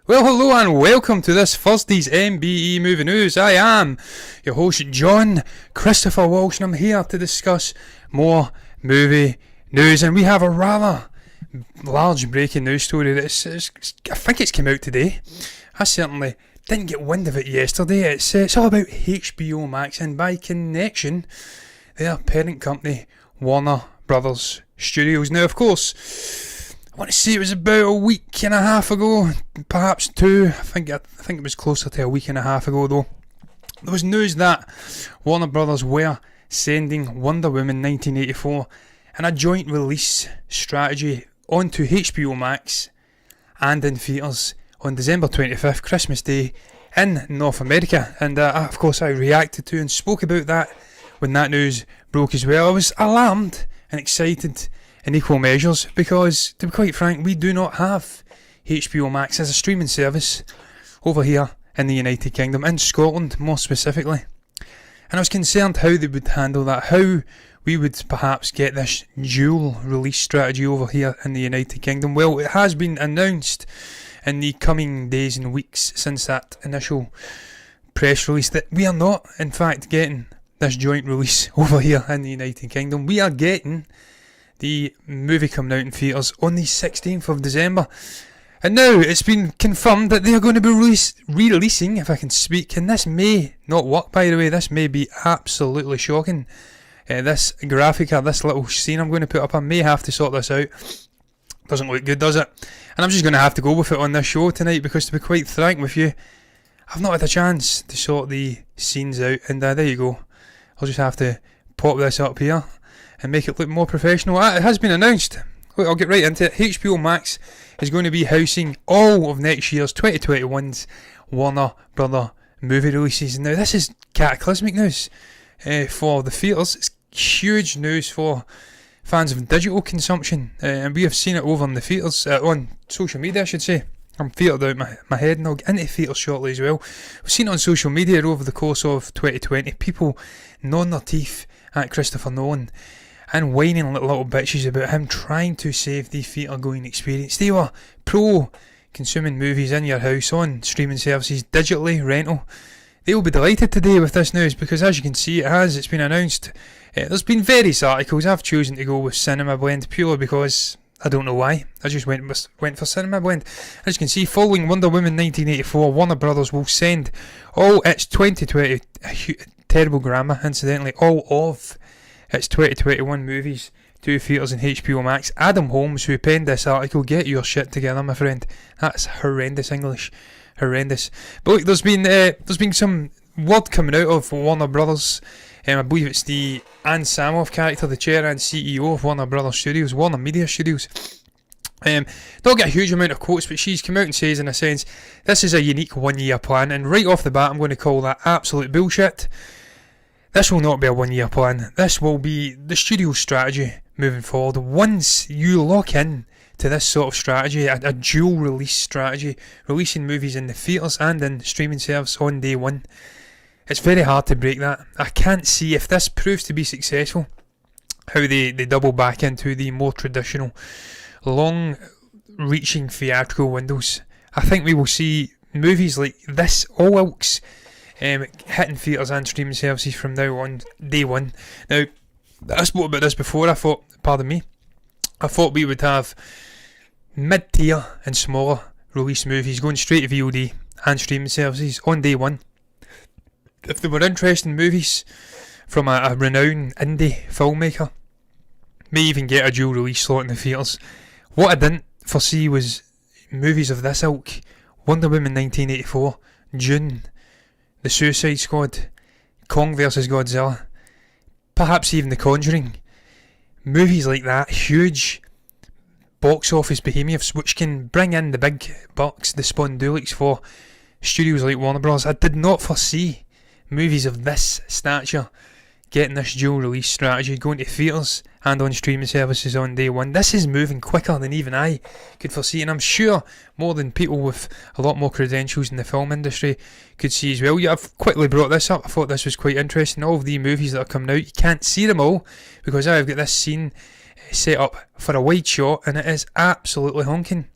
Well, hello and welcome to this Thursday's MBE Movie News. I am your host, John Christopher Walsh, and I'm here to discuss more movie news. And we have a rather large breaking news story that's, I think it's come out today. I certainly didn't get wind of it yesterday. It's all about HBO Max, and by connection, their parent company, Warner Brothers Studios. Now, of course, I want to say it was about a week and a half ago, perhaps two. I think it was closer to a week and a half ago though. There was news that Warner Brothers were sending Wonder Woman 1984 and a joint release strategy onto HBO Max and in theatres on December 25th, Christmas Day, in North America. And of course I reacted to and spoke about that when that news broke as well. I was alarmed and excited in equal measures because, to be quite frank, we do not have HBO Max as a streaming service over here in the United Kingdom, in Scotland more specifically. And I was concerned how they would handle that, how we would perhaps get this dual release strategy over here in the United Kingdom. Well, it has been announced in the coming days and weeks since that initial press release that we are not, in fact, getting this joint release over here in the United Kingdom. We are getting the movie coming out in theatres on the 16th of December. And now it's been confirmed that they are going to be re-releasing, if I can speak, and this may not work, by the way. This may be absolutely shocking. This graphic, this little scene I'm going to put up, I may have to sort this out. Doesn't look good, does it? And I'm just going to have to go with it on this show tonight, because to be quite frank with you, I've not had a chance to sort the scenes out, and there you go. I'll just have to pop this up here and make it look more professional. It has been announced. Look, I'll get right into it. HBO Max is going to be housing all of next year's 2021's Warner Brother movie releases. Now, this is cataclysmic news for the theatres. It's huge news for fans of digital consumption, and we have seen it over in the theatres, on social media I should say. I'm theatred out my head, and I'll get into theatres shortly as well. We've seen it on social media over the course of 2020, people gnawing their teeth at Christopher Nolan and whining like little bitches about him trying to save the theatre going experience. They were pro consuming movies in your house on streaming services, digitally, rental. They will be delighted today with this news, because as you can see, it's been announced. There's been various articles. I've chosen to go with Cinema Blend purely because I don't know why. I just went for Cinema Blend. As you can see, following Wonder Woman 1984, Warner Brothers will send all its 2020, terrible grammar incidentally, all of its 2021 movies to theatres and HBO Max. Adam Holmes, who penned this article, get your shit together, my friend. That's horrendous English. Horrendous. But look, there's been some word coming out of Warner Brothers. I believe it's the Ann Samoff character, the chair and CEO of Warner Brothers Studios, Warner Media Studios. Don't get a huge amount of quotes, but she's come out and says, in a sense, this is a unique one-year plan, and right off the bat I'm going to call that absolute bullshit. This will not be a one-year plan. This will be the studio strategy moving forward. Once you lock in to this sort of strategy, a dual release strategy, releasing movies in the theatres and in streaming service on day one, it's very hard to break that. I can't see, if this proves to be successful, how they double back into the more traditional, long-reaching theatrical windows. I think we will see movies like this, all ilks, hitting theatres and streaming services from now on, day one. Now, I spoke about this before. I thought we would have mid-tier and smaller release movies going straight to VOD and streaming services on day one. If there were interesting movies from a renowned indie filmmaker, may even get a dual release slot in the theatres. What I didn't foresee was movies of this ilk: Wonder Woman 1984, June, The Suicide Squad, Kong vs Godzilla, perhaps even The Conjuring. Movies like that, huge box office behemoths which can bring in the big bucks, the spondulics for studios like Warner Bros. I did not foresee movies of this stature getting this dual release strategy, going to theatres and on streaming services on day one. This is moving quicker than even I could foresee, and I'm sure more than people with a lot more credentials in the film industry could see as well. Yeah, I've quickly brought this up. I thought this was quite interesting. All of the movies that are coming out, you can't see them all because I've got this scene set up for a wide shot and it is absolutely honking.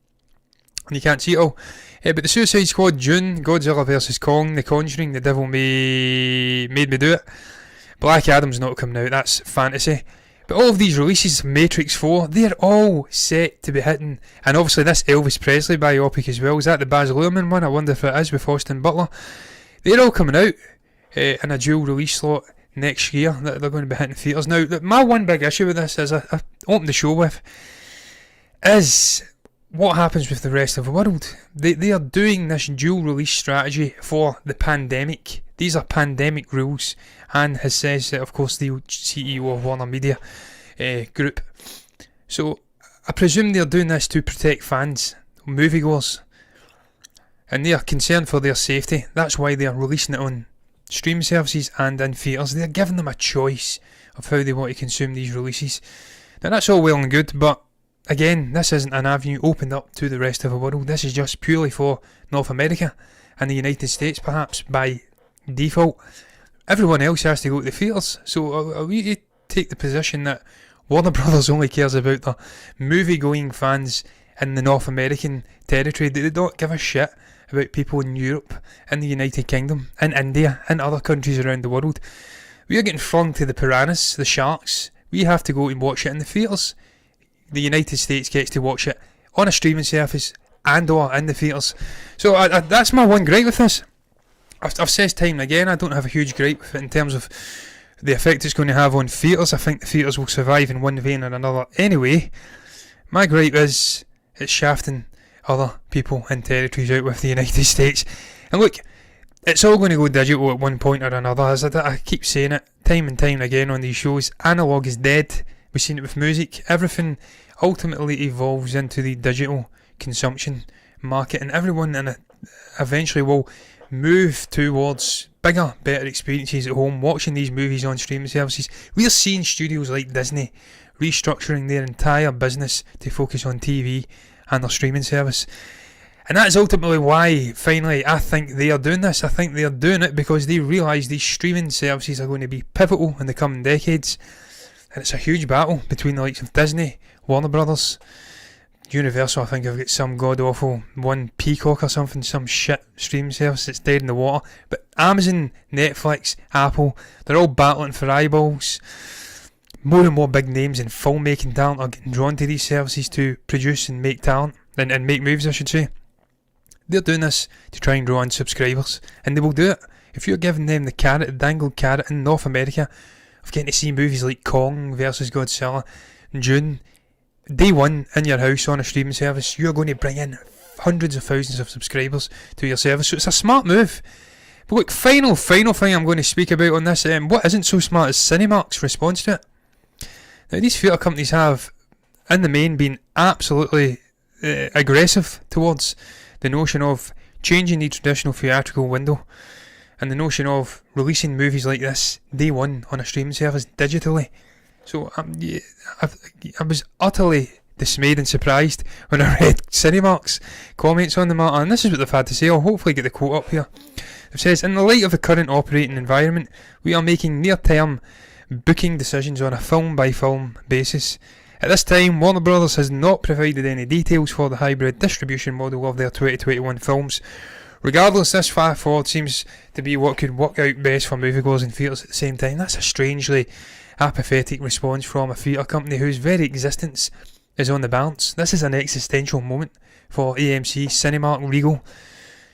and you can't see it all. But the Suicide Squad, Dune, Godzilla vs Kong, The Conjuring, The Devil Made Me Do It, Black Adam's not coming out, that's fantasy. But all of these releases, Matrix 4, they're all set to be hitting. And obviously this Elvis Presley biopic as well. Is that the Baz Luhrmann one? I wonder if it is, with Austin Butler. They're all coming out in a dual release slot next year that they're going to be hitting theatres. Now, my one big issue with this, as I opened the show with, is what happens with the rest of the world. They are doing this dual release strategy for the pandemic. These are pandemic rules, and has says that, of course, the CEO of Warner Media Group. So I presume they're doing this to protect fans, moviegoers, and they are concerned for their safety. That's why they are releasing it on streaming services and in theatres. They're giving them a choice of how they want to consume these releases. Now that's all well and good, but again, this isn't an avenue opened up to the rest of the world. This is just purely for North America and the United States, perhaps by default. Everyone else has to go to the theatres. So are we to take the position that Warner Brothers only cares about the movie-going fans in the North American territory? They don't give a shit about people in Europe, in the United Kingdom, in India, and other countries around the world. We are getting flung to the piranhas, the sharks. We have to go and watch it in the theatres. The United States gets to watch it on a streaming service and or in the theatres. So that's my one gripe with this. I've said time and again, I don't have a huge gripe with it in terms of the effect it's going to have on theatres. I think the theatres will survive in one vein or another anyway. My gripe is it's shafting other people and territories out with the United States. And look, it's all going to go digital at one point or another. As I keep saying it time and time again on these shows, analog is dead. We've seen it with music. Everything ultimately evolves into the digital consumption market, and everyone in it eventually will move towards bigger, better experiences at home, watching these movies on streaming services. We are seeing studios like Disney restructuring their entire business to focus on TV and their streaming service. And that is ultimately why, finally, I think they are doing this. I think they are doing it because they realise these streaming services are going to be pivotal in the coming decades. And it's a huge battle between the likes of Disney, Warner Brothers, Universal. I think I've got some god-awful one, Peacock or something, some shit streaming service that's dead in the water. But Amazon, Netflix, Apple, they're all battling for eyeballs. More and more big names in filmmaking talent are getting drawn to these services to produce and make talent, and make movies, I should say. They're doing this to try and draw in subscribers, and they will do it. If you're giving them the carrot, the dangled carrot in North America of getting to see movies like Kong vs Godzilla, Dune, day one in your house on a streaming service, you're going to bring in hundreds of thousands of subscribers to your service. So it's a smart move. But look, final thing I'm going to speak about on this, what isn't so smart is Cinemark's response to it. Now, these theatre companies have, in the main, been absolutely aggressive towards the notion of changing the traditional theatrical window and the notion of releasing movies like this day one on a streaming service digitally. So I was utterly dismayed and surprised when I read Cinemark's comments on the matter, and this is what they've had to say. I'll hopefully get the quote up here. It says, "In the light of the current operating environment, we are making near-term booking decisions on a film-by-film basis. At this time, Warner Brothers has not provided any details for the hybrid distribution model of their 2021 films. Regardless, this far forward seems to be what could work out best for moviegoers and theatres at the same time." That's a strangely apathetic response from a theatre company whose very existence is on the balance. This is an existential moment for AMC, Cinemark, Regal,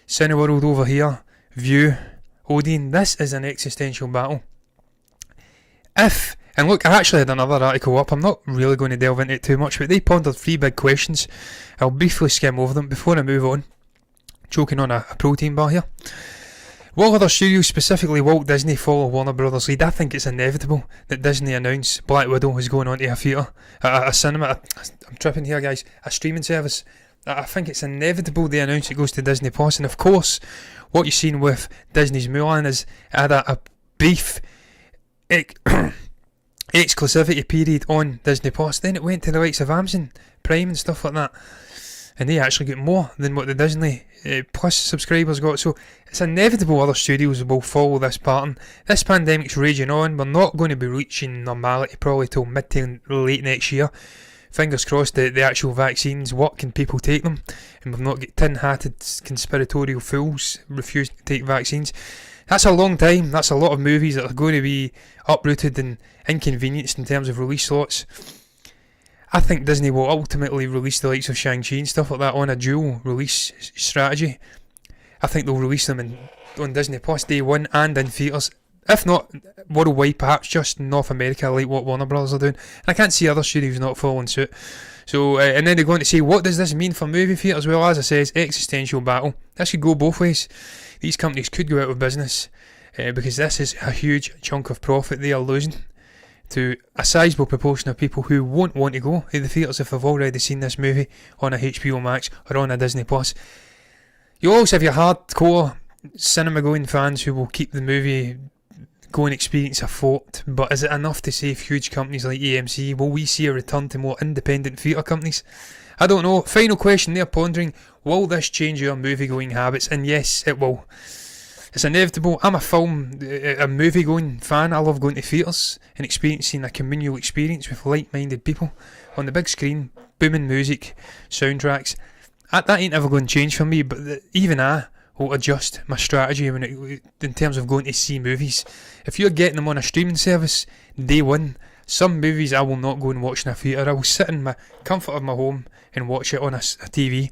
Cineworld over here, View, Odeon. This is an existential battle. And look, I actually had another article up. I'm not really going to delve into it too much, but they pondered 3 big questions. I'll briefly skim over them before I move on. Choking on a protein bar here. Will other studios, specifically Walt Disney, follow Warner Brothers' lead? I think it's inevitable that Disney announce Black Widow is going onto a theatre, a cinema. I'm tripping here, guys. A streaming service. I think it's inevitable they announce it goes to Disney Plus. And of course, what you've seen with Disney's Mulan is had a brief exclusivity period on Disney Plus. Then it went to the likes of Amazon Prime and stuff like that, and they actually get more than what the Disney Plus subscribers got. So it's inevitable other studios will follow this pattern. This pandemic's raging on. We're not going to be reaching normality probably till mid to late next year. fingers crossed the actual vaccines work and people take them, and we've not got tin-hatted conspiratorial fools refusing to take vaccines. That's a long time. That's a lot of movies that are going to be uprooted and inconvenienced in terms of release slots. I think Disney will ultimately release the likes of Shang-Chi and stuff like that on a dual release strategy. I think they'll release them on Disney Plus day one and in theatres. If not worldwide, perhaps just North America, like what Warner Brothers are doing. And I can't see other studios not following suit. So, and then they're going to say, what does this mean for movie theatres? Well, as I said, existential battle. This could go both ways. These companies could go out of business because this is a huge chunk of profit they are losing to a sizable proportion of people who won't want to go to the theatres if they've already seen this movie on a HBO Max or on a Disney Plus. You also have your hardcore cinema going fans who will keep the movie going experience afloat, but is it enough to save huge companies like AMC? Will we see a return to more independent theatre companies? I don't know. Final question there, pondering, will this change your movie going habits? And yes, it will. It's inevitable. I'm a movie going fan. I love going to theatres and experiencing a communal experience with like-minded people on the big screen, booming music, soundtracks. That ain't ever going to change for me, but even I will adjust my strategy in terms of going to see movies. If you're getting them on a streaming service, day one, some movies I will not go and watch in a theatre. I will sit in my comfort of my home and watch it on a TV.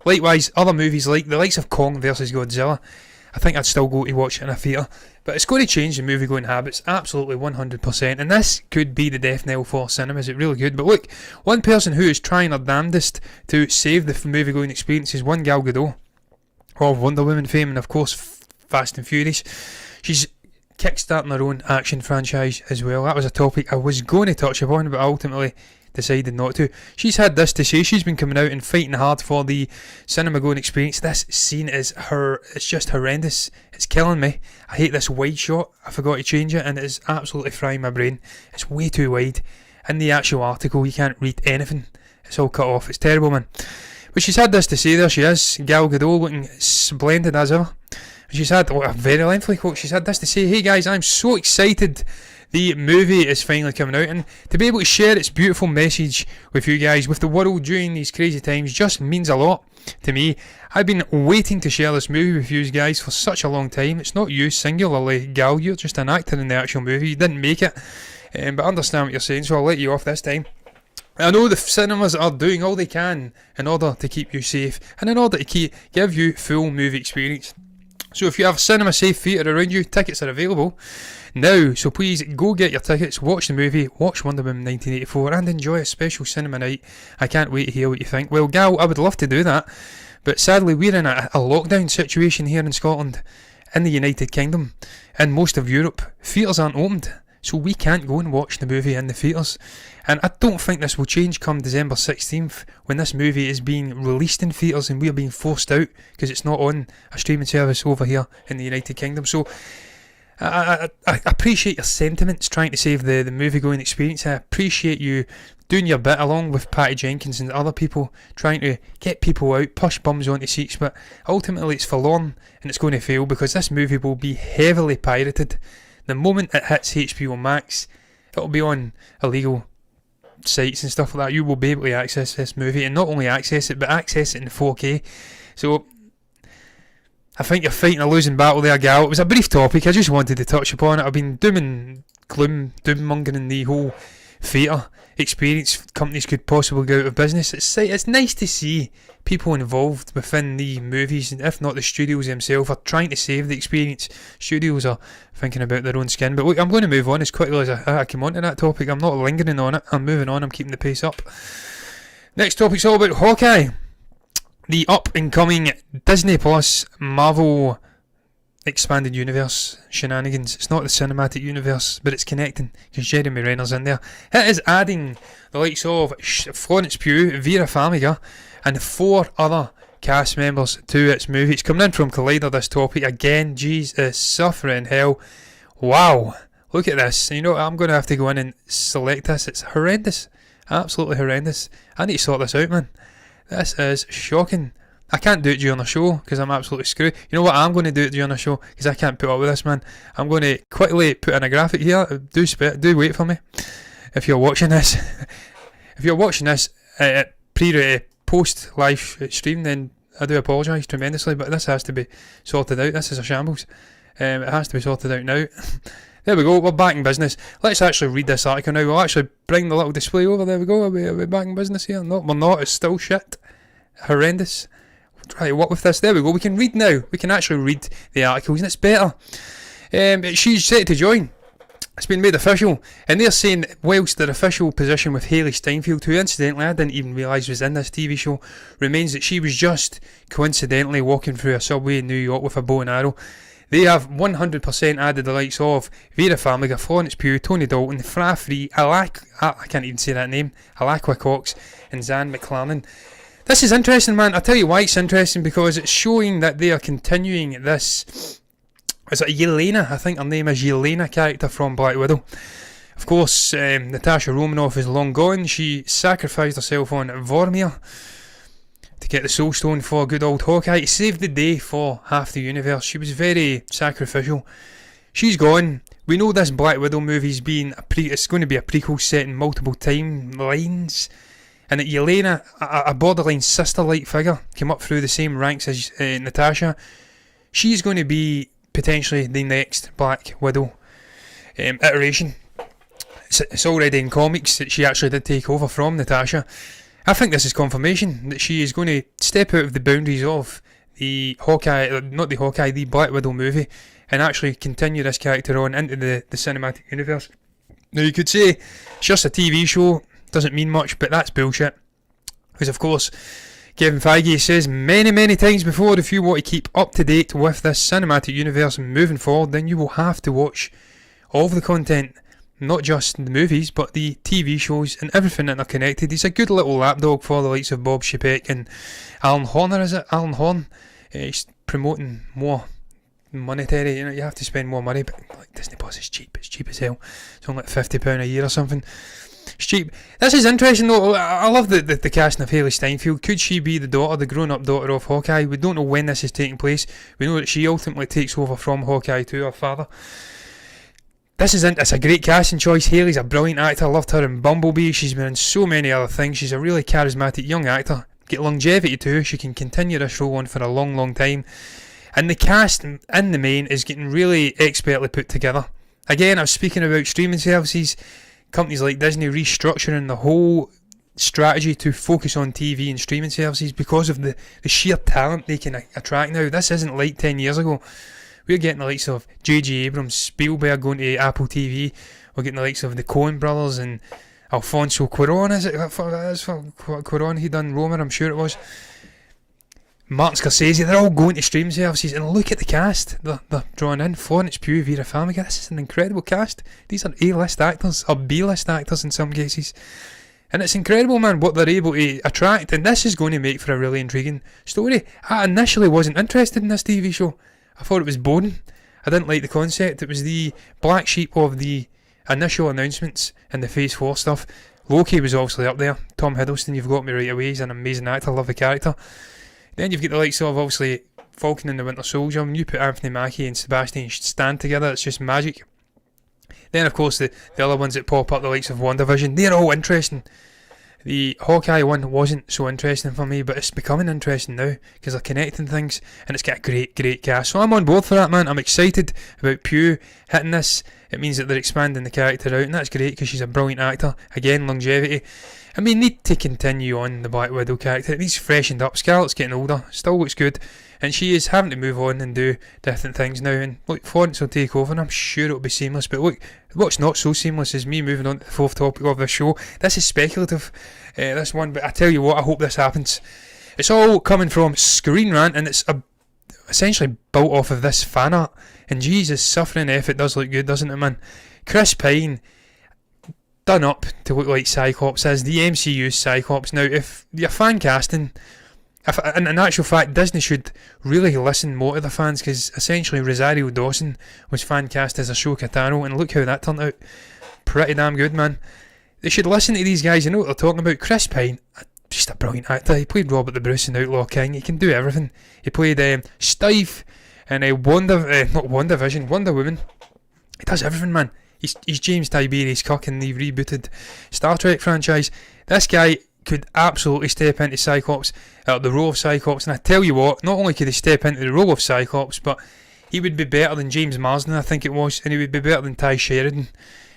Likewise, other movies like the likes of Kong vs Godzilla, I think I'd still go to watch it in a theatre. But it's going to change the movie going habits, absolutely 100%. And this could be the death knell for cinemas, it really could. But look, one person who is trying her damnedest to save the movie going experience is one Gal Gadot, of Wonder Woman fame and of course Fast and Furious. She's kickstarting her own action franchise as well. That was a topic I was going to touch upon, but ultimately decided not to. She's had this to say. She's been coming out and fighting hard for the cinema going experience. This scene is it's just horrendous. It's killing me. I hate this wide shot. I forgot to change it and it is absolutely frying my brain. It's way too wide. In the actual article you can't read anything. It's all cut off. It's terrible, man. But she's had this to say. There she is, Gal Gadot, looking splendid as ever. She's had a very lengthy quote. She's had this to say: "Hey guys, I'm so excited. The movie is finally coming out, and to be able to share its beautiful message with you guys, with the world during these crazy times, just means a lot to me. I've been waiting to share this movie with you guys for such a long time. It's not you singularly, Gal. You're just an actor in the actual movie. You didn't make it, but I understand what you're saying, so I'll let you off this time. I know the cinemas are doing all they can in order to keep you safe and in order to give you full movie experience. So if you have a cinema safe theatre around you, tickets are available now, so please go get your tickets, watch the movie, watch Wonder Woman 1984 and enjoy a special cinema night. I can't wait to hear what you think." Well, Gal, I would love to do that, but sadly we're in a lockdown situation here in Scotland, in the United Kingdom, and most of Europe. Theatres aren't opened, so we can't go and watch the movie in the theatres. And I don't think this will change come December 16th when this movie is being released in theatres and we're being forced out because it's not on a streaming service over here in the United Kingdom. So I appreciate your sentiments trying to save the movie going experience. I appreciate you doing your bit along with Patty Jenkins and other people trying to get people out, push bums onto seats, but ultimately it's forlorn and it's going to fail because this movie will be heavily pirated. The moment it hits HBO Max, it'll be on illegal sites and stuff like that. You will be able to access this movie, and not only access it, but access it in 4K. So I think you're fighting a losing battle there, Gal. It was a brief topic. I just wanted to touch upon it. I've been doom and gloom, doom-mongering the whole theatre experience. Companies could possibly go out of business. It's nice to see people involved within the movies, and if not the studios themselves, are trying to save the experience. Studios are thinking about their own skin. But look, I'm going to move on as quickly as I come on to that topic. I'm not lingering on it. I'm moving on. I'm keeping the pace up. Next topic's all about Hawkeye, the up-and-coming Disney Plus Marvel expanded universe shenanigans. It's not the cinematic universe, but it's connecting because Jeremy Renner's in there. It is adding the likes of Florence Pugh, Vera Farmiga, and 4 other cast members to its movie. It's coming in from Collider, this topic. Again, Jesus, suffering hell. Wow, look at this. You know, I'm going to have to go in and select this. It's horrendous. Absolutely horrendous. I need to sort this out, man. This is shocking. I can't do it during the show because I'm absolutely screwed. You know what? I'm going to do it during the show because I can't put up with this, man. I'm going to quickly put in a graphic here. Do wait for me if you're watching this. if you're watching this post live stream, then I do apologise tremendously, but this has to be sorted out. This is a shambles. It has to be sorted out now. There we go, we're back in business. Let's actually read this article now. We'll actually bring the little display over. There we go, are we back in business here? No, we're not. It's still shit. Horrendous. We'll try to work with this. There we go, we can read now. We can actually read the articles, and it's better. She's set to join. It's been made official, and they're saying whilst their official position with Hailee Steinfeld, who incidentally I didn't even realise was in this TV show, remains that she was just coincidentally walking through a subway in New York with a bow and arrow, they have 100% added the likes of Vera Farmiga, Florence Pugh, Tony Dalton, Fra Free, I can't even say that name, Alakwa Cox, and Zan McLaren. This is interesting, man. I'll tell you why it's interesting, because it's showing that they are continuing this. Is it Yelena? I think her name is Yelena, character from Black Widow. Of course, Natasha Romanoff is long gone. She sacrificed herself on Vormir to get the Soul Stone for good old Hawkeye. He saved the day for half the universe. She was very sacrificial. She's gone. We know this Black Widow movie's it's going to be a prequel set in multiple timelines. And that Yelena, a borderline sister-like figure, came up through the same ranks as Natasha. She's going to be potentially the next Black Widow iteration. It's already in comics that she actually did take over from Natasha. I think this is confirmation that she is going to step out of the boundaries of the the Black Widow movie, and actually continue this character on into the cinematic universe. Now you could say it's just a TV show, doesn't mean much, but that's bullshit. Because of course, Kevin Feige says many times before, if you want to keep up to date with this cinematic universe moving forward, then you will have to watch all of the content, not just the movies, but the TV shows and everything that are connected. He's a good little lapdog for the likes of Bob Chapek and Alan Horner, is it? Alan Horn. He's promoting more monetary, you have to spend more money, but like Disney Plus is cheap. It's cheap as hell. It's only like £50 a year or something. It's cheap. This is interesting though. I love the casting of Hailee Steinfeld. Could she be the grown-up daughter of Hawkeye? We don't know when this is taking place. We know that she ultimately takes over from Hawkeye to her father. It's a great casting choice. Hailey's a brilliant actor. I loved her in Bumblebee. She's been in so many other things. She's a really charismatic young actor. Get longevity too. She can continue this role on for a long time. And the cast in the main is getting really expertly put together. Again, I was speaking about streaming services. Companies like Disney restructuring the whole strategy to focus on TV and streaming services because of the sheer talent they can attract now. This isn't like 10 years ago. We're getting the likes of J.J. Abrams, Spielberg going to Apple TV. We're getting the likes of the Coen brothers and Alfonso Cuarón, is it? Cuarón, he done Roma, I'm sure it was. Martin Scorsese, they're all going to stream services, and look at the cast they're drawing in. Florence Pugh, Vera Farmiga, this is an incredible cast. These are A-list actors, or B-list actors in some cases. And it's incredible, man, what they're able to attract, and this is going to make for a really intriguing story. I initially wasn't interested in this TV show. I thought it was boring. I didn't like the concept. It was the black sheep of the initial announcements and the Phase 4 stuff. Loki was obviously up there. Tom Hiddleston, you've got me right away. He's an amazing actor, love the character. Then you've got the likes of, obviously, Falcon and the Winter Soldier. When you put Anthony Mackie and Sebastian Stan together, it's just magic. Then, of course, the other ones that pop up, the likes of WandaVision, they're all interesting. The Hawkeye one wasn't so interesting for me, but it's becoming interesting now because they're connecting things, and it's got a great cast. So I'm on board for that, man. I'm excited about Pugh hitting this. It means that they're expanding the character out, and that's great because she's a brilliant actor. Again, longevity. And we need to continue on the Black Widow character. It needs freshened up. Scarlett's getting older, still looks good, and she is having to move on and do different things now. And look, Florence will take over, and I'm sure it'll be seamless. But look, what's not so seamless is me moving on to the fourth topic of the show. This is speculative, this one, but I tell you what, I hope this happens. It's all coming from Screen Rant, and it's essentially built off of this fan art. And Jesus, suffering F, it does look good, doesn't it, man? Chris Pine, done up to look like Cyclops as the MCU's Cyclops. Now, if you're fan casting, in actual fact, Disney should really listen more to the fans, because essentially Rosario Dawson was fan cast as Ahsoka Tano, and look how that turned out. Pretty damn good, man. They should listen to these guys, you know what they're talking about. Chris Pine, just a brilliant actor. He played Robert the Bruce in Outlaw King. He can do everything. He played Steve in Wonder Woman. He does everything, man. He's James Tiberius Kirk in the rebooted Star Trek franchise. This guy could absolutely step into Cyclops, the role of Cyclops, and I tell you what, not only could he step into the role of Cyclops, but he would be better than James Marsden, I think it was, and he would be better than Ty Sheridan,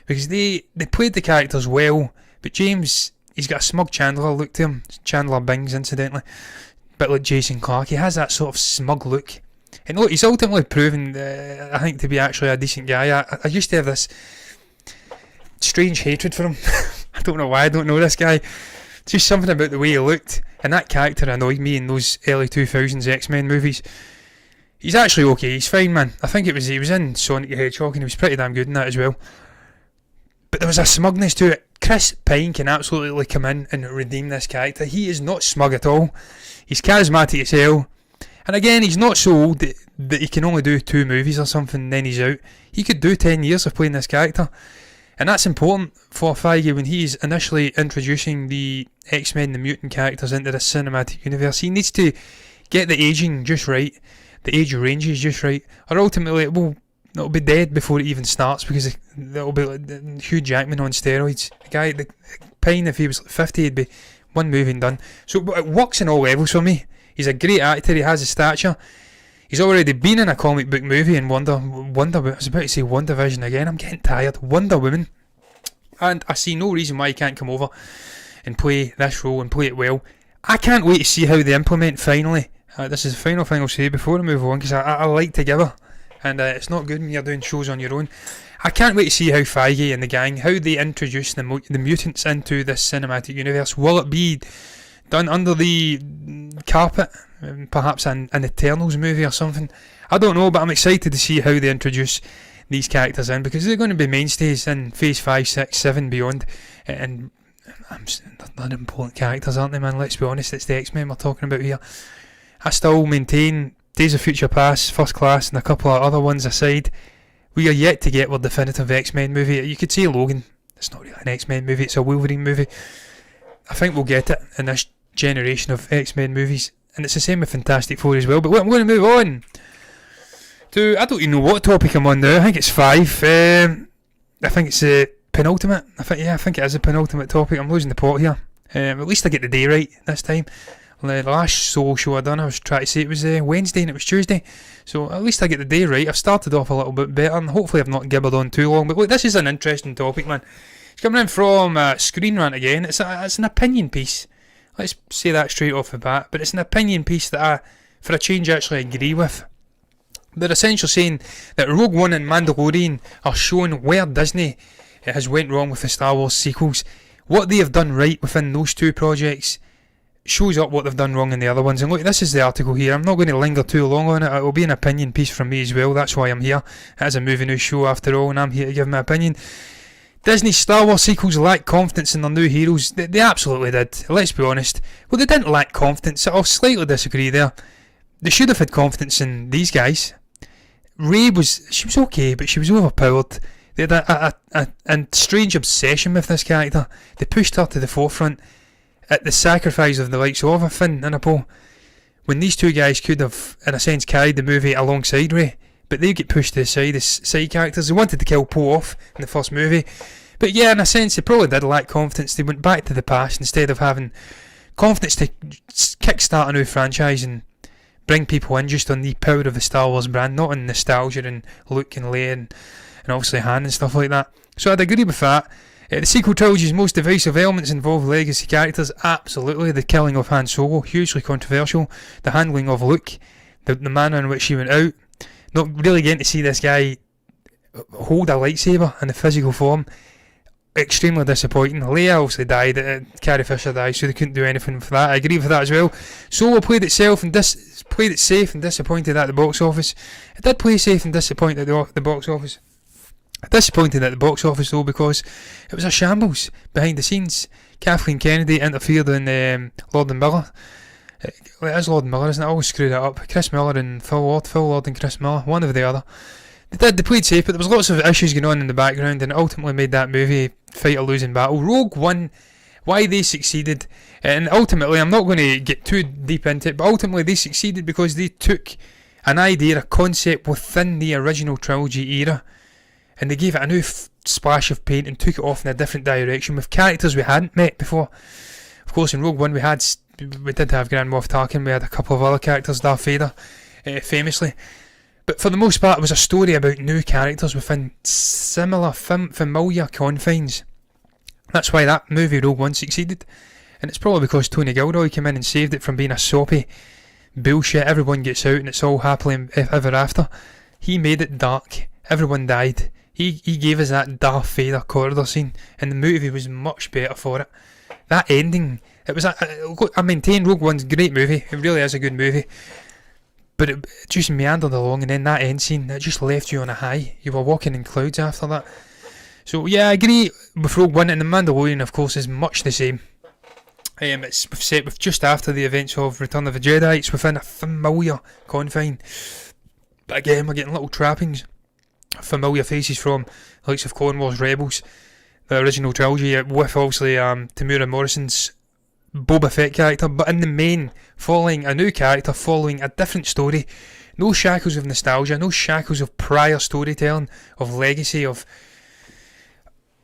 because they played the characters well, but James, he's got a smug Chandler look to him. Chandler Bings, incidentally, a bit like Jason Clarke. He has that sort of smug look. And look, he's ultimately proven, I think, to be actually a decent guy. I used to have this strange hatred for him. I don't know why, I don't know this guy. Just something about the way he looked, and that character annoyed me in those early 2000s X-Men movies. He's actually okay, he's fine, man. I think he was in Sonic the Hedgehog, and he was pretty damn good in that as well. But there was a smugness to it. Chris Pine can absolutely come in and redeem this character. He is not smug at all. He's charismatic as hell. And again, he's not so old that he can only do 2 movies or something and then he's out. He could do 10 years of playing this character. And that's important for Feige when he's initially introducing the X-Men, the mutant characters, into the cinematic universe. He needs to get the aging just right, the age ranges just right, or ultimately it'll be dead before it even starts, because it'll be like Hugh Jackman on steroids. The Pine, if he was 50, he'd be one movie and done. So it works in all levels for me. He's a great actor, he has a stature. He's already been in a comic book movie in Wonder I was about to say WandaVision again, I'm getting tired. Wonder Woman. And I see no reason why he can't come over and play this role and play it well. I can't wait to see how they implement finally. This is the final thing I'll say before I move on, because I like Together, and it's not good when you're doing shows on your own. I can't wait to see how Feige and the gang, how they introduce the mutants into this cinematic universe. Will it be done under the carpet, perhaps an Eternals movie or something? I don't know, but I'm excited to see how they introduce these characters in, because they're going to be mainstays in Phase 5, 6, 7, beyond, and they're important characters, aren't they, man? Let's be honest, it's the X-Men we're talking about here. I still maintain Days of Future Past, First Class, and a couple of other ones aside, we are yet to get our definitive X-Men movie. You could say Logan, it's not really an X-Men movie, it's a Wolverine movie. I think we'll get it in this generation of X-Men movies, and it's the same with Fantastic Four as well. But I'm going to move on to, I don't even know what topic I'm on now. I think it's 5. I think it's the penultimate. I think it is a penultimate topic. I'm losing the plot here. At least I get the day right this time. The last solo show I done, I was trying to say it was Wednesday and it was Tuesday, so at least I get the day right. I've started off a little bit better, and hopefully I've not gibbered on too long. But look, this is an interesting topic, man. It's coming in from Screen Rant again. It's an opinion piece. Let's say that straight off the bat. But it's an opinion piece that I, for a change, actually agree with. They're essentially saying that Rogue One and Mandalorian are showing where Disney has went wrong with the Star Wars sequels. What they have done right within those 2 projects shows up what they've done wrong in the other ones. And look, this is the article here. I'm not going to linger too long on it. It will be an opinion piece from me as well. That's why I'm here. It is a movie news show after all, and I'm here to give my opinion. Disney's Star Wars sequels lack confidence in their new heroes. They absolutely did. Let's be honest. Well, they didn't lack confidence. I'll slightly disagree there. They should have had confidence in these guys. Rey was okay, but she was overpowered. They had a strange obsession with this character. They pushed her to the forefront at the sacrifice of the likes of Finn and a Poe, when these 2 guys could have, in a sense, carried the movie alongside Rey, but they get pushed to the side as side characters. They wanted to kill Poe off in the first movie, but yeah, in a sense, they probably did lack confidence. They went back to the past instead of having confidence to kickstart a new franchise and bring people in just on the power of the Star Wars brand, not on nostalgia and Luke and Leia and obviously Han and stuff like that. So I'd agree with that. The sequel trilogy's most divisive elements involve legacy characters. Absolutely. The killing of Han Solo, hugely controversial. The handling of Luke, the manner in which he went out, not really getting to see this guy hold a lightsaber in the physical form, extremely disappointing. Leia obviously died, Carrie Fisher died, so they couldn't do anything for that. I agree with that as well. Solo played it safe and disappointed at the box office. It did play safe and disappointed at the box office. Disappointed at the box office though, because it was a shambles behind the scenes. Kathleen Kennedy interfered in Lord and Miller. It is Lord and Miller, isn't it? I always screw that up. Chris Miller and Phil Lord and Chris Miller, one of the other. They played safe, but there was lots of issues going on in the background, and it ultimately made that movie fight a losing battle. Rogue One, why they succeeded, and ultimately, I'm not going to get too deep into it, but ultimately they succeeded because they took an idea, a concept within the original trilogy era, and they gave it a new splash of paint and took it off in a different direction with characters we hadn't met before. Of course, in Rogue One we did have Grand Moff Tarkin, we had a couple of other characters, Darth Vader, famously. But for the most part, it was a story about new characters within similar, familiar confines. That's why that movie, Rogue One, succeeded. And it's probably because Tony Gilroy came in and saved it from being a soppy bullshit, everyone gets out and it's all happily ever after. He made it dark, everyone died. He gave us that Darth Vader corridor scene, and the movie was much better for it. That ending, it was I maintain Rogue One's a great movie, it really is a good movie. But it just meandered along, and then that end scene, it just left you on a high. You were walking in clouds after that. So yeah, I agree with Rogue One, and The Mandalorian, of course, is much the same. It's set with just after the events of Return of the Jedi. It's within a familiar confine. But again, we're getting little trappings, familiar faces from the likes of Clone Wars, Rebels, the original trilogy, with obviously Tamura Morrison's Boba Fett character, but in the main, following a new character, following a different story. No shackles of nostalgia, no shackles of prior storytelling, of legacy, of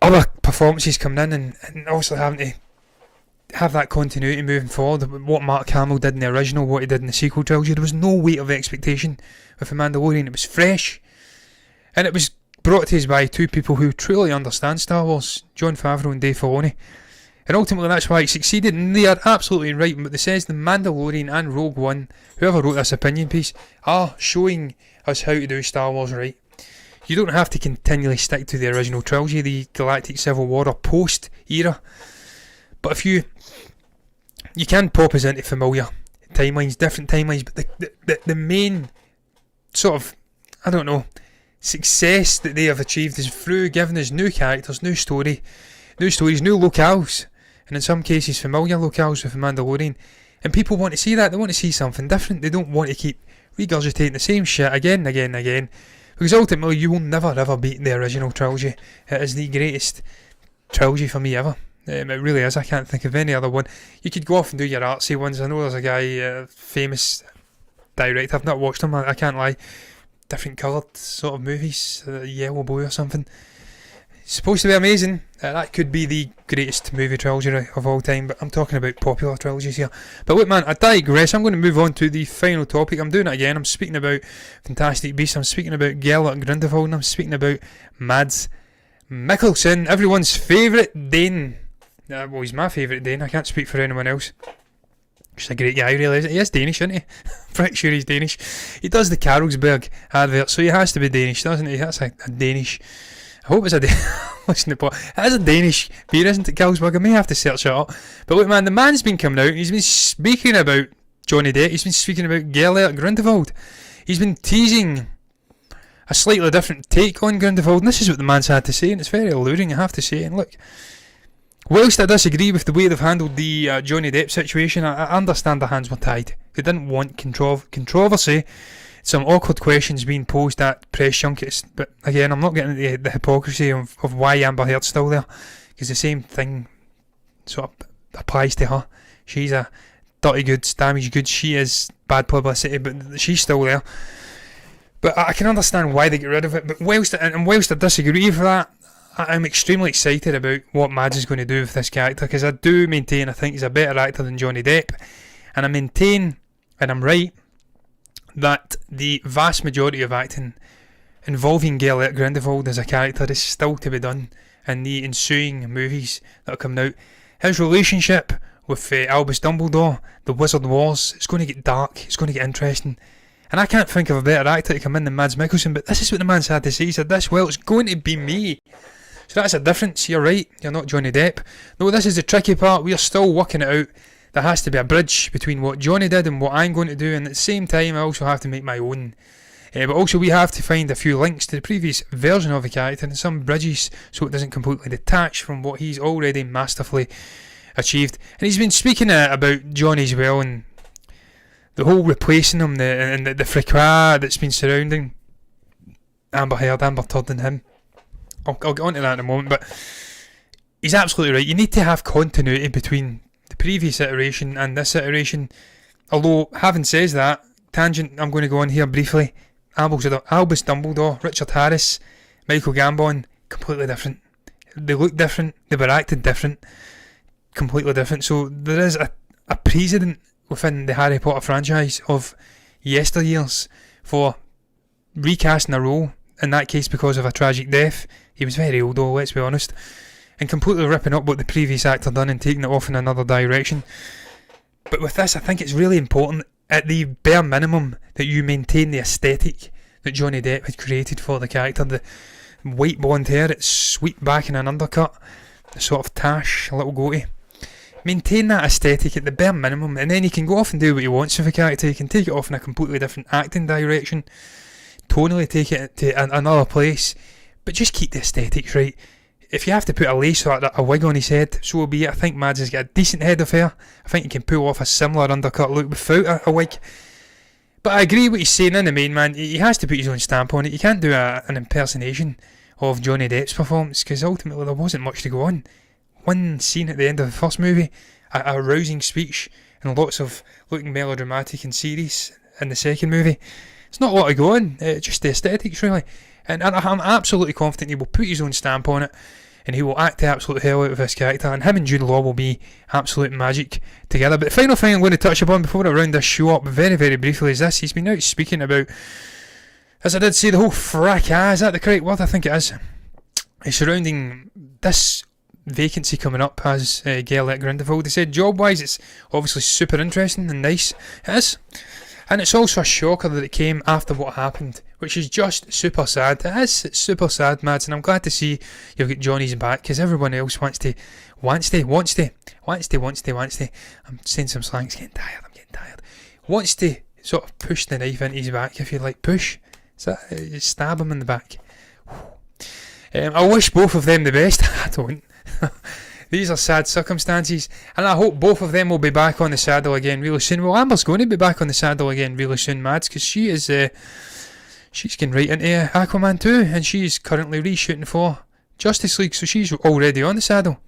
other performances coming in, and also having to have that continuity moving forward. What Mark Hamill did in the original, what he did in the sequel trilogy, there was no weight of expectation with The Mandalorian. It was fresh, and it was brought to us by two people who truly understand Star Wars, Jon Favreau and Dave Filoni. And ultimately that's why it succeeded, and they are absolutely right. But they says The Mandalorian and Rogue One, whoever wrote this opinion piece, are showing us how to do Star Wars right. You don't have to continually stick to the original trilogy, the Galactic Civil War or post-era. But if you can pop us into familiar timelines, different timelines, but the main sort of, I don't know, success that they have achieved is through giving us new characters, new stories, new locales, and in some cases familiar locales with The Mandalorian. And people want to see that, they want to see something different, they don't want to keep regurgitating the same shit again and again and again, because ultimately you will never ever beat the original trilogy. It is the greatest trilogy for me ever. It really is. I can't think of any other one. You could go off and do your artsy ones. I know there's a guy, famous director, I've not watched him, I can't lie, different coloured sort of movies, Yellow Boy or something. It's supposed to be amazing. That could be the greatest movie trilogy of all time, but I'm talking about popular trilogies here. But look man, I digress. I'm going to move on to the final topic. I'm doing it again. I'm speaking about Fantastic Beasts, I'm speaking about Gellert Grindelwald, and I'm speaking about Mads Mikkelsen, everyone's favourite Dane. Well, he's my favourite Dane, I can't speak for anyone else. Just a great guy, really. He is Danish, isn't he? Pretty sure he's Danish. He does the Carlsberg advert, so he has to be Danish, doesn't he? That's a Danish. I hope it's a listen to it is a Danish beer, isn't it, Carlsberg? I may have to search it up. But look man, the man's been coming out and he's been speaking about Johnny Depp, he's been speaking about Gellert Grindelwald. He's been teasing a slightly different take on Grindelwald, and this is what the man's had to say, and it's very alluring, I have to say. And look, whilst I disagree with the way they've handled the Johnny Depp situation, I understand their hands were tied. They didn't want controversy, some awkward questions being posed at press junkets. But again, I'm not getting into the hypocrisy of why Amber Heard's still there, because the same thing sort of applies to her. She's a dirty goods, damaged goods. She is bad publicity, but she's still there. But I can understand why they get rid of it. But whilst I disagree with that, I'm extremely excited about what Mads is going to do with this character, because I do maintain I think he's a better actor than Johnny Depp, and I maintain, and I'm right, that the vast majority of acting involving Gellert Grindelwald as a character is still to be done in the ensuing movies that are coming out. His relationship with Albus Dumbledore, the Wizard Wars, it's going to get dark, it's going to get interesting. And I can't think of a better actor to come in than Mads Mikkelsen, but this is what the man's had to say. He said this, well, it's going to be me. So that's a difference. You're right, you're not Johnny Depp. No, this is the tricky part. We are still working it out. There has to be a bridge between what Johnny did and what I'm going to do, and at the same time I also have to make my own. But also we have to find a few links to the previous version of the character and some bridges so it doesn't completely detach from what he's already masterfully achieved. And he's been speaking about Johnny as well, and the whole replacing him, the fracas that's been surrounding Amber Heard, Amber Turd and him. I'll get onto that in a moment, but he's absolutely right. You need to have continuity between the previous iteration and this iteration. Although, having says that, tangent I'm going to go on here briefly, Albus Dumbledore, Richard Harris, Michael Gambon, completely different. They look different, they were acted different, completely different. So there is a precedent within the Harry Potter franchise of yesteryears for recasting a role, in that case because of a tragic death. He was very old though, let's be honest, and completely ripping up what the previous actor done and taking it off in another direction. But with this, I think it's really important, at the bare minimum, that you maintain the aesthetic that Johnny Depp had created for the character. The white blonde hair, it's swept back in an undercut, the sort of tash, a little goatee. Maintain that aesthetic at the bare minimum, and then he can go off and do what he wants with the character. He can take it off in a completely different acting direction, tonally take it to another place, but just keep the aesthetics right. If you have to put a lace or a wig on his head, so be it. I think Mads has got a decent head of hair. I think he can pull off a similar undercut look without a wig. But I agree with what he's saying in the main, man. He has to put his own stamp on it. You can't do an impersonation of Johnny Depp's performance, because ultimately there wasn't much to go on. One scene at the end of the first movie, a rousing speech, and lots of looking melodramatic and serious in the second movie. It's not a lot to go on, just the aesthetics really. And I'm absolutely confident he will put his own stamp on it, and he will act the absolute hell out of this character, and him and Jude Law will be absolute magic together. But the final thing I'm going to touch upon before I round this show up very, very briefly is this. He's been out speaking about, as I did say, the whole fracas, is that the correct word? I think it is. Surrounding this vacancy coming up as Gail at Grindelwald. He said, job-wise, it's obviously super interesting and nice. It is. And it's also a shocker that it came after what happened, which is just super sad. It is, it's super sad, Mads, and I'm glad to see you've got Johnny's back, because everyone else wants to. I'm saying some slang, I'm getting tired. Wants to sort of push the knife into his back, if you like. Push. Is that, stab him in the back. I wish both of them the best. I don't. These are sad circumstances, and I hope both of them will be back on the saddle again really soon. Well, Amber's going to be back on the saddle again really soon, Mads, because she is she's getting right into Aquaman 2, and she's currently reshooting for Justice League, so she's already on the saddle.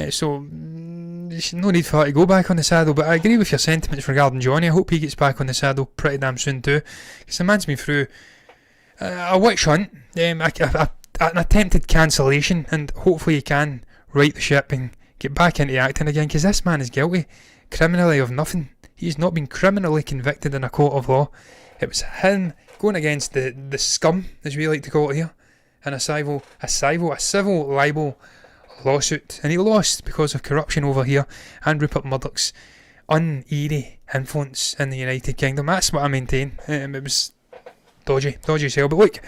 So there's no need for her to go back on the saddle. But I agree with your sentiments regarding Johnny. I hope he gets back on the saddle pretty damn soon too, because the man's been through a witch hunt, an attempted cancellation, and hopefully he can right the ship and get back into acting again, because this man is guilty criminally of nothing. He's not been criminally convicted in a court of law. It was him going against the scum, as we like to call it here, in a civil libel lawsuit, and he lost because of corruption over here and Rupert Murdoch's uneasy influence in the United Kingdom. That's what I maintain. It was dodgy as hell, but look,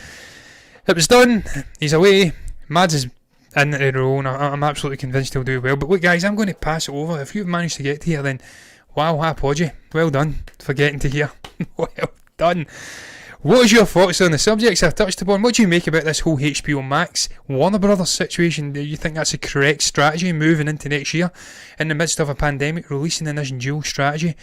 it was done. He's away. Mads is in the role, and I'm absolutely convinced he'll do well. But look, guys, I'm going to pass it over. If you've managed to get to here, then wow, I applaud you. Well done for getting to here. Well done. What is your thoughts on the subjects I've touched upon? What do you make about this whole HBO Max Warner Brothers situation? Do you think that's a correct strategy moving into next year in the midst of a pandemic, releasing in this dual strategy,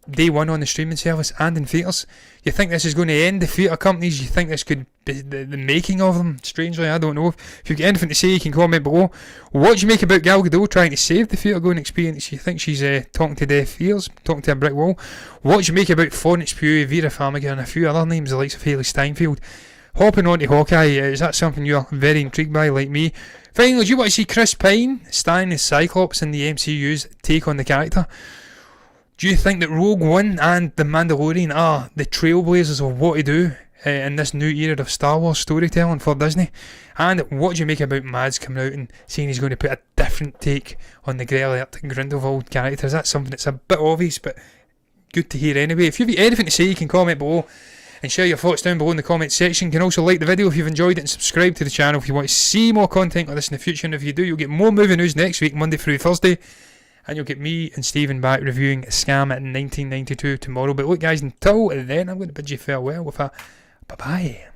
day one on the streaming service and in theatres? You think this is going to end the theatre companies? You think this could be the making of them? Strangely, I don't know. If you've got anything to say, you can comment below. What do you make about Gal Gadot trying to save the theatre going experience? You think she's talking to deaf ears, talking to a brick wall? What do you make about Florence, Pugh, Vera Farmiga, and a few other names, the likes of Haley Steinfeld? Hopping on to Hawkeye, is that something you're very intrigued by, like me? Finally, do you want to see Chris Pine starring as Cyclops in the MCU's take on the character? Do you think that Rogue One and The Mandalorian are the trailblazers of what to do in this new era of Star Wars storytelling for Disney? And what do you make about Mads coming out and saying he's going to put a different take on the grey alert Grindelwald character? Is that something that's a bit obvious, but good to hear anyway? If you've got anything to say, you can comment below and share your thoughts down below in the comment section. You can also like the video if you've enjoyed it, and subscribe to the channel if you want to see more content like this in the future. And if you do, you'll get more movie news next week, Monday through Thursday. And you'll get me and Stephen back reviewing Scam at 1992 tomorrow. But look, guys, until then, I'm going to bid you farewell with a bye-bye.